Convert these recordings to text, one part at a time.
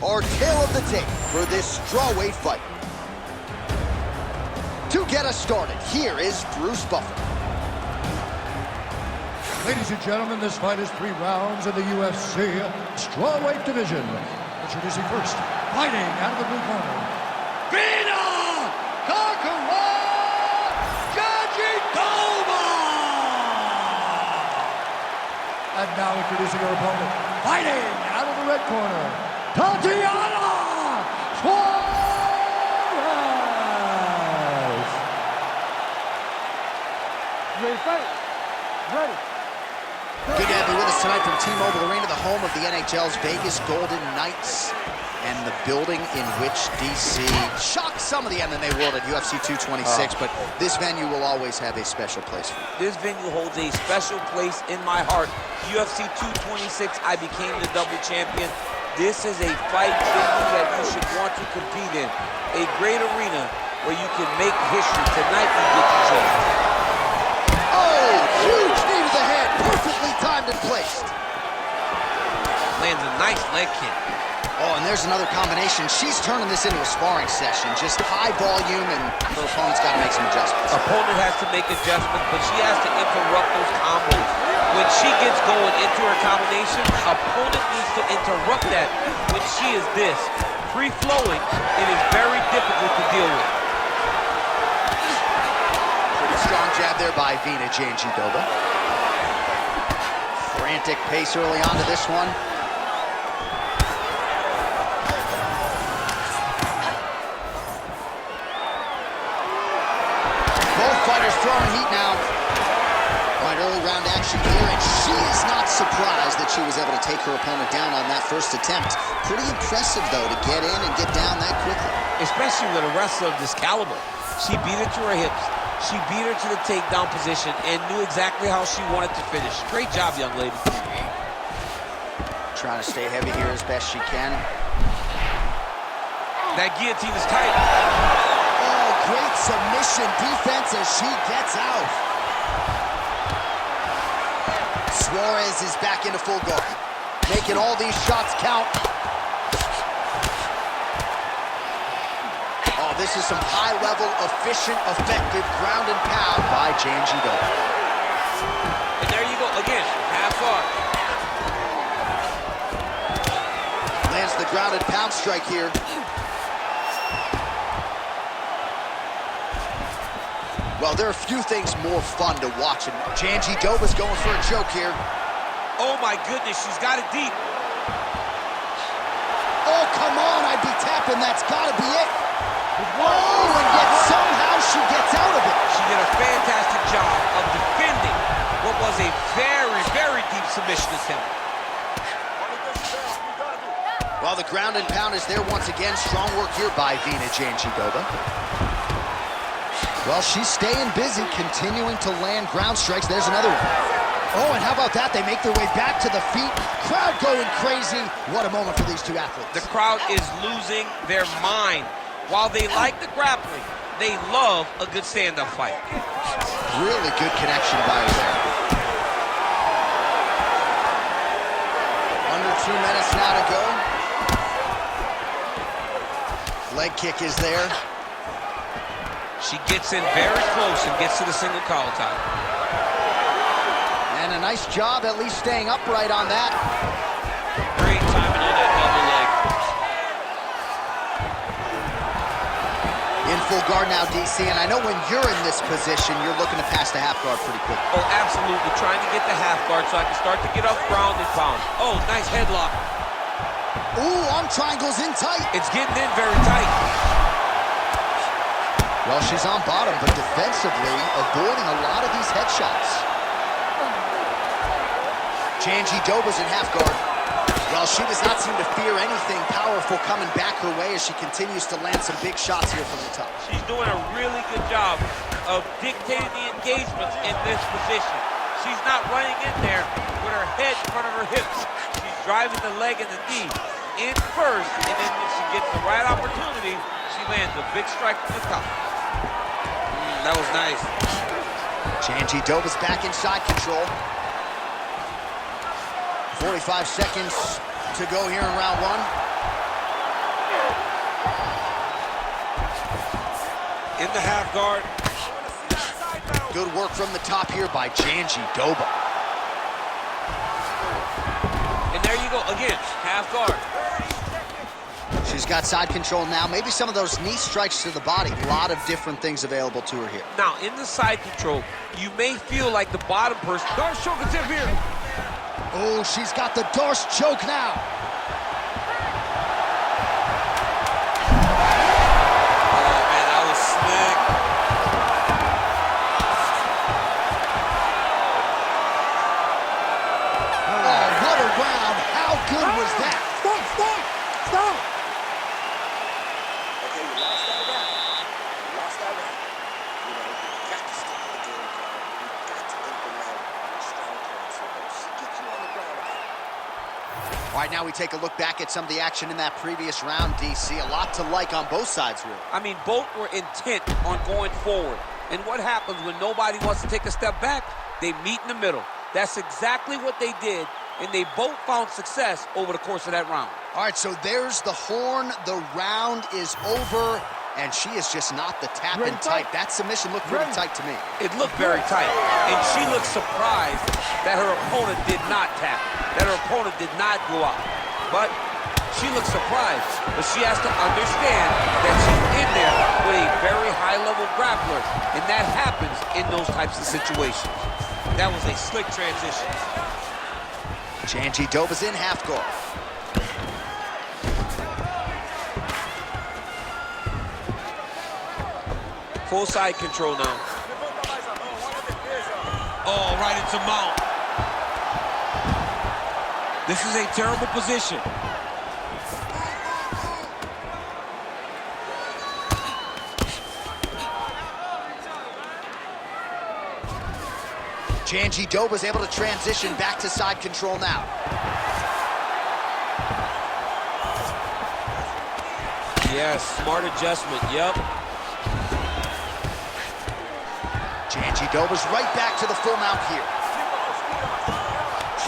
our tale of the tape for this strawweight fight. To get us started, here is Bruce Buffer. Ladies and gentlemen, this fight is 3 rounds in the UFC strawweight division. Introducing first, fighting out of the blue corner, Virna Jandiroba! And now introducing her opponent, fighting out of the red corner, Tatiana Suarez! Ready to fight? Ready. Good to have you with us tonight from MobileArena, the home of the NHL's Vegas Golden Knights, and the building in which DC shocked some of the MMA world at UFC 226, but this venue will always have a special place for you. This venue holds a special place in my heart. UFC 226, I became the double champion. This is a fight venue that you should want to compete in. A great arena where you can make history. Tonight you get your chance. Oh, huge knee to the head, perfectly timed and placed. Lands a nice leg kick. Oh, and there's another combination. She's turning this into a sparring session, just high volume, and her opponent's got to make some adjustments. Opponent has to make adjustments, but she has to interrupt those combos. When she gets going into her combination, opponent needs to interrupt that. When she is this free-flowing, it is very difficult to deal with. Pretty strong jab there by Virna Jandiroba. Frantic pace early on to this one. Both fighters throwing heat now. Quite early round action here, and she is not surprised that she was able to take her opponent down on that first attempt. Pretty impressive, though, to get in and get down that quickly. Especially with a wrestler of this caliber. She beat her to her hips. She beat her to the takedown position and knew exactly how she wanted to finish. Great job, young lady. Trying to stay heavy here as best she can. That guillotine is tight. Oh, great submission defense as she gets out. Suarez is back into full guard, making all these shots count. Oh, this is some high-level, efficient, effective ground and pound by Jandiroba. And there you go, again, half guard. Lands the ground and pound strike here. Well, there are few things more fun to watch, and Jandiroba's going for a choke here. Oh my goodness, she's got it deep. Oh, come on, I'd be tapping, that's gotta be it. Oh, and yet somehow she gets out of it. She did a fantastic job of defending what was a very, very deep submission attempt. Well, the ground and pound is there once again. Strong work here by Virna Jandiroba. Well, she's staying busy, continuing to land ground strikes. There's another one. Oh, and how about that? They make their way back to the feet. Crowd going crazy. What a moment for these two athletes. The crowd is losing their mind. While they like the grappling, they love a good stand-up fight. Really good connection by her there. Under 2 minutes now to go. Leg kick is there. She gets in very close and gets to the single collar tie. And a nice job at least staying upright on that. Great timing on that double leg. In full guard now, DC, and I know when you're in this position, you're looking to pass the half guard pretty quick. Oh, absolutely. Trying to get the half guard so I can start to get up ground and pound. Oh, nice headlock. Ooh, arm triangles in tight. It's getting in very tight. Well, she's on bottom, but defensively avoiding a lot of these headshots. Jandiroba's in half guard. Well, she does not seem to fear anything powerful coming back her way as she continues to land some big shots here from the top. She's doing a really good job of dictating the engagements in this position. She's not running in there with her head in front of her hips. She's driving the leg and the knee in first, and then when she gets the right opportunity, she lands a big strike from the top. That was nice. Jandiroba's back in side control. 45 seconds to go here in round one. in the half guard. Good work from the top here by Jandiroba. And there you go, again, half guard. She's got side control now. Maybe some of those knee strikes to the body. A lot of different things available to her here. Now, in the side control, you may feel like the bottom person. Darce choke attempt here. Oh, she's got the Darce choke now. Oh, man, that was slick. Oh, what a round. How good was that? Stop, stop, stop. Okay, you lost that round. You lost that round. You know, you got to stick to the game plan. You got to implement strong points for those. Get you on the ground again. All right, now we take a look back at some of the action in that previous round, DC. A lot to like on both sides, really. I mean, both were intent on going forward. And what happens when nobody wants to take a step back? They meet in the middle. That's exactly what they did, and they both found success over the course of that round. All right, so there's the horn. The round is over, and she is just not the tap-in type. That submission looked pretty tight to me. It looked very tight, and she looked surprised that her opponent did not tap, that her opponent did not go out. But she looked surprised, but she has to understand that she's in there with a very high-level grappler, and that happens in those types of situations. That was a slick transition. Jandiroba's in half guard. Full side control now. Oh, right into mount. This is a terrible position. Jandiroba's able to transition back to side control now. Yes, smart adjustment, yep. Jandiroba's right back to the full mount here.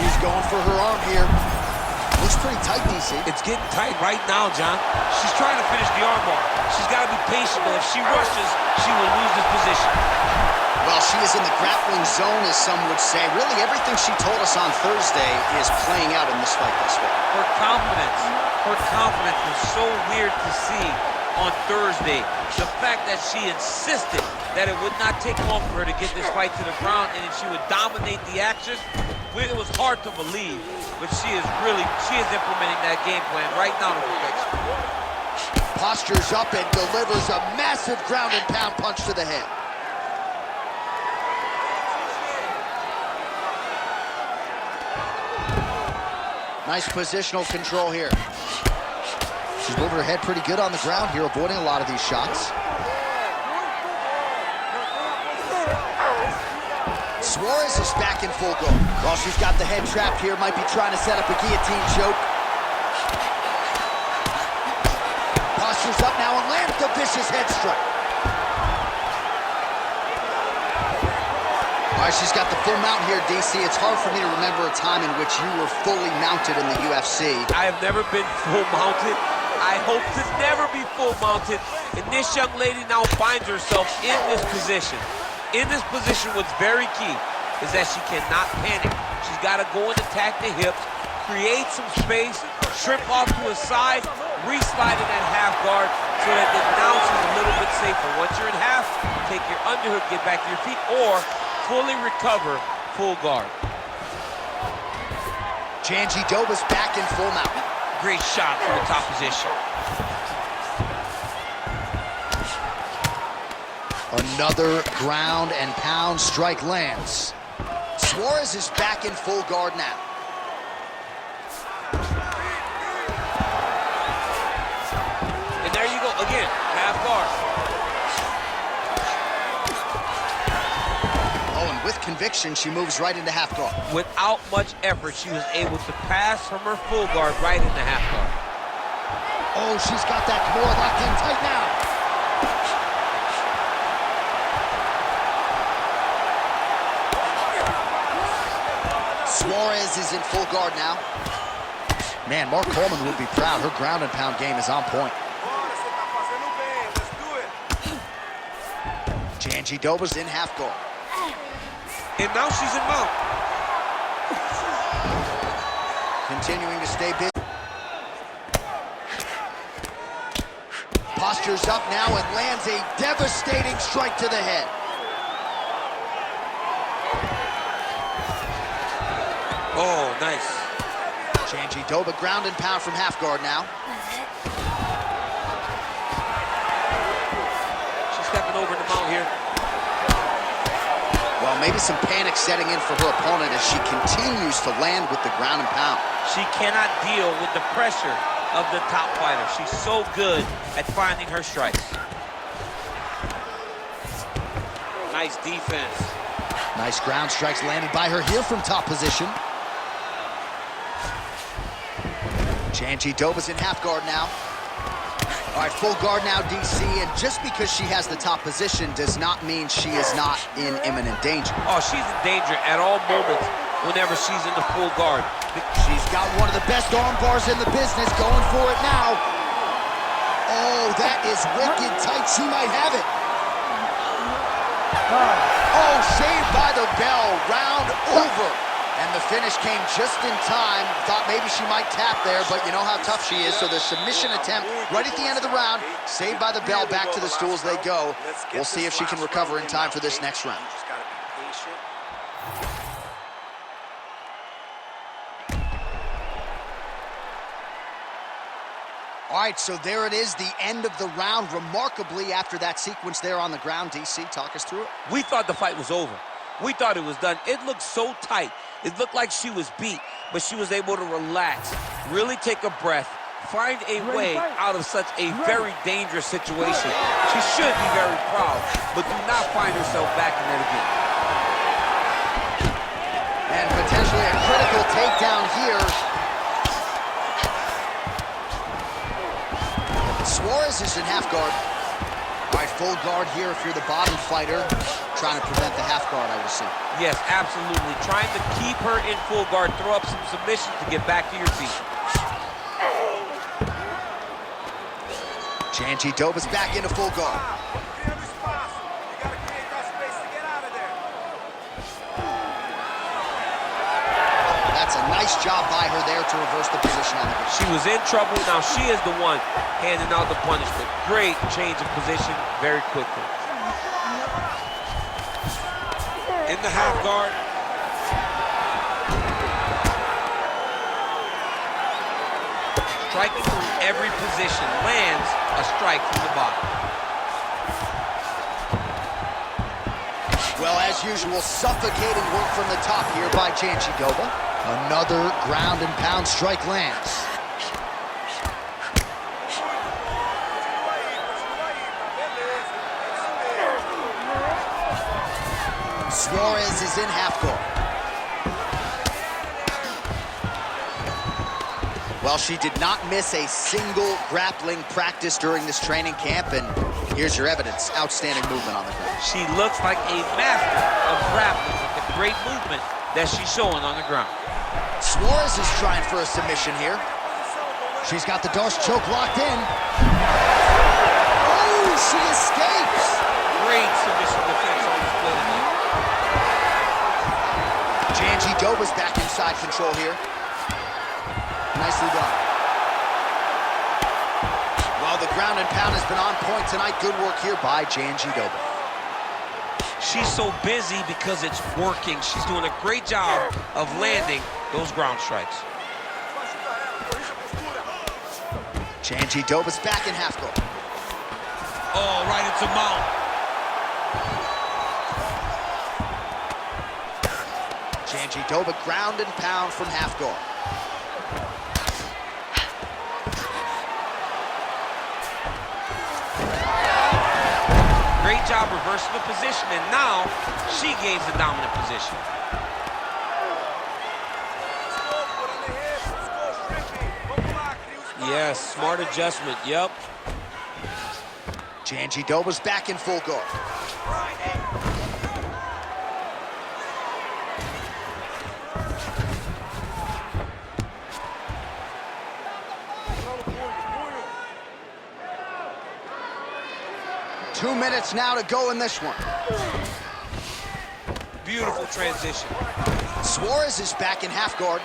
She's going for her arm here. Looks pretty tight, DC. It's getting tight right now, John. She's trying to finish the armbar. She's got to be patient, but if she rushes, she will lose this position. Well, she is in the grappling zone, as some would say. Really, everything she told us on Thursday is playing out in this fight this way. Her confidence was so weird to see on Thursday. The fact that she insisted that it would not take long for her to get this fight to the ground and that she would dominate the action, it was hard to believe. But she is implementing that game plan right now to perfection. Postures up and delivers a massive ground and pound punch to the head. Nice positional control here. She's moving her head pretty good on the ground here, avoiding a lot of these shots. Suarez is back in full go. Well, she's got the head trapped here, might be trying to set up a guillotine choke. Postures up now and lands the vicious head strike. All right, she's got the full mount here, DC. It's hard for me to remember a time in which you were fully mounted in the UFC. I have never been full mounted. I hope to never be full mounted. And this young lady now finds herself in this position. In this position, what's very key is that she cannot panic. She's got to go and attack the hips, create some space, shrimp off to a side, re-slide in that half guard so that now she's a little bit safer. Once you're in half, take your underhook, get back to your feet, or fully recover, full guard. Jandiroba's back in full mount. Great shot from the top position. Another ground and pound strike lands. Suarez is back in full guard now. And there you go, again, half guard. Oh, and with conviction, she moves right into half guard. Without much effort, she was able to pass from her full guard right into half guard. Oh, she's got that Kimura locked in tight now. Suarez is in full guard now. Man, Mark Coleman would be proud. Her ground and pound game is on point. Jandiroba's in half guard. And now she's in mount. Continuing to stay busy. Postures up now and lands a devastating strike to the head. Oh, nice. Jandiroba ground and pound from half guard now. She's stepping over the mount here. Well, maybe some panic setting in for her opponent as she continues to land with the ground and pound. She cannot deal with the pressure of the top fighter. She's so good at finding her strikes. Nice defense. Nice ground strikes landed by her here from top position. Jandiroba's in half guard now. All right, full guard now, DC, and just because she has the top position does not mean she is not in imminent danger. Oh, she's in danger at all moments whenever she's in the full guard. She's got one of the best arm bars in the business, going for it now. Oh, that is wicked tight. She might have it. Oh, saved by the bell, round over. And the finish came just in time. Thought maybe she might tap there, but you know how tough she is. So the submission attempt right at the end of the round, saved by the bell, back to the stools they go. We'll see if she can recover in time for this next round. All right, so there it is, the end of the round. Remarkably, after that sequence there on the ground, DC, talk us through it. We thought the fight was over. We thought it was done. It looked so tight. It looked like she was beat, but she was able to relax, really take a breath, find a way out of such a very dangerous situation. She should be very proud, but do not find herself back in it again. And potentially a critical takedown here. Suarez is in half guard. All right, full guard here if you're the bottom fighter. Trying to prevent the half guard, I would assume. Yes, absolutely. Trying to keep her in full guard, throw up some submissions to get back to your feet. Jandiroba's back into full guard. That's a nice job by her there to reverse the position on the ground. She was in trouble. Now she is the one handing out the punishment. Great change of position very quickly. In the half guard. Striking through every position, lands a strike from the bottom. Well, as usual, suffocating work from the top here by Jandiroba. Another ground and pound strike lands. Suarez is in half guard. Well, she did not miss a single grappling practice during this training camp, and here's your evidence. Outstanding movement on the ground. She looks like a master of grappling with the great movement that she's showing on the ground. Suarez is trying for a submission here. She's got the Darce choke locked in. Oh, she escapes. Great submission defense on this play tonight. Jandiroba's back inside control here. Nicely done. Well, the ground and pound has been on point tonight. Good work here by Jandiroba. She's so busy because it's working. She's doing a great job of landing those ground strikes. Jandiroba's back in half guard. Oh, right into mount. Jandiroba ground and pound from half guard. Great job reversing the position, and now she gains the dominant position. Yes, smart adjustment, yep. Jandiroba's back in full guard. 2 minutes now to go in this one. Beautiful transition. Suarez is back in half guard.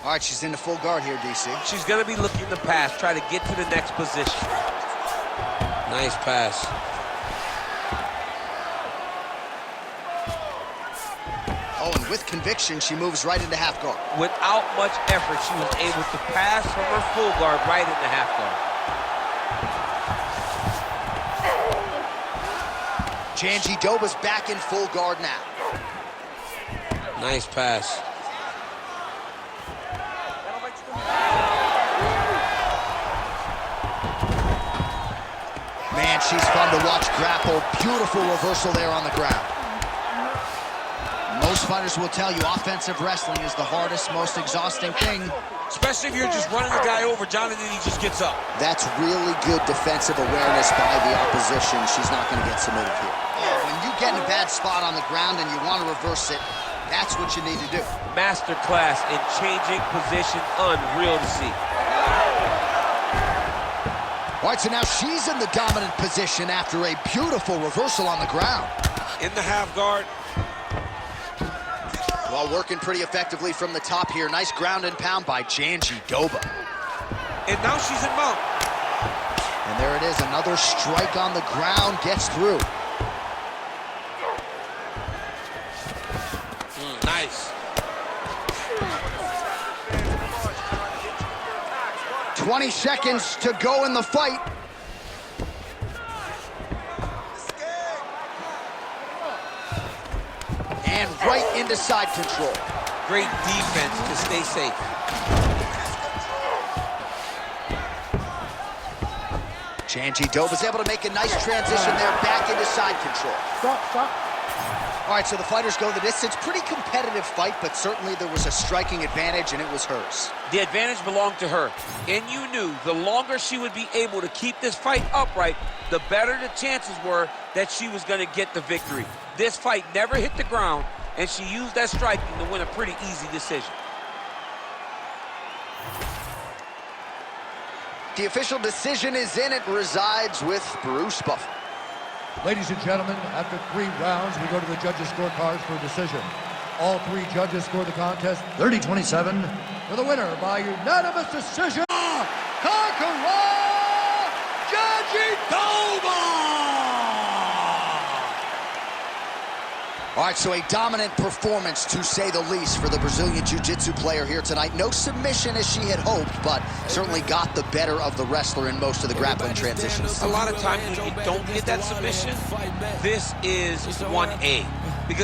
All right, she's into full guard here, DC. She's going to be looking to pass, try to get to the next position. Nice pass. Oh, and with conviction, she moves right into half guard. Without much effort, she was able to pass from her full guard right into half guard. Jandiroba's back in full guard now. Nice pass. Man, she's fun to watch grapple. Beautiful reversal there on the ground. Most fighters will tell you offensive wrestling is the hardest, most exhausting thing. Especially if you're just running the guy over, Jonathan, he just gets up. That's really good defensive awareness by the opposition. She's not going to get submitted here. When you get in a bad spot on the ground and you want to reverse it, that's what you need to do. Master class in changing position, unreal to see. All right, so now she's in the dominant position after a beautiful reversal on the ground. In the half guard. Well, working pretty effectively from the top here. Nice ground and pound by Jandiroba. And now she's in mount. And there it is, another strike on the ground, gets through. Nice. 20 seconds to go in the fight. And right into side control. Great defense to stay safe. Jandiroba's able to make a nice transition there, back into side control. Stop. All right, so the fighters go the distance. Pretty competitive fight, but certainly there was a striking advantage, and it was hers. The advantage belonged to her. And you knew the longer she would be able to keep this fight upright, the better the chances were that she was going to get the victory. This fight never hit the ground, and she used that striking to win a pretty easy decision. The official decision is in. It resides with Bruce Buffer. Ladies and gentlemen, after 3 rounds, we go to the judges' scorecards for a decision. All 3 judges scored the contest 30-27 for the winner by unanimous decision. Tatiana Suarez! All right, so a dominant performance, to say the least, for the Brazilian Jiu-Jitsu player here tonight. No submission as she had hoped, but certainly got the better of the wrestler in most of the grappling transitions. A lot of times when you don't get that submission, this is 1A. Because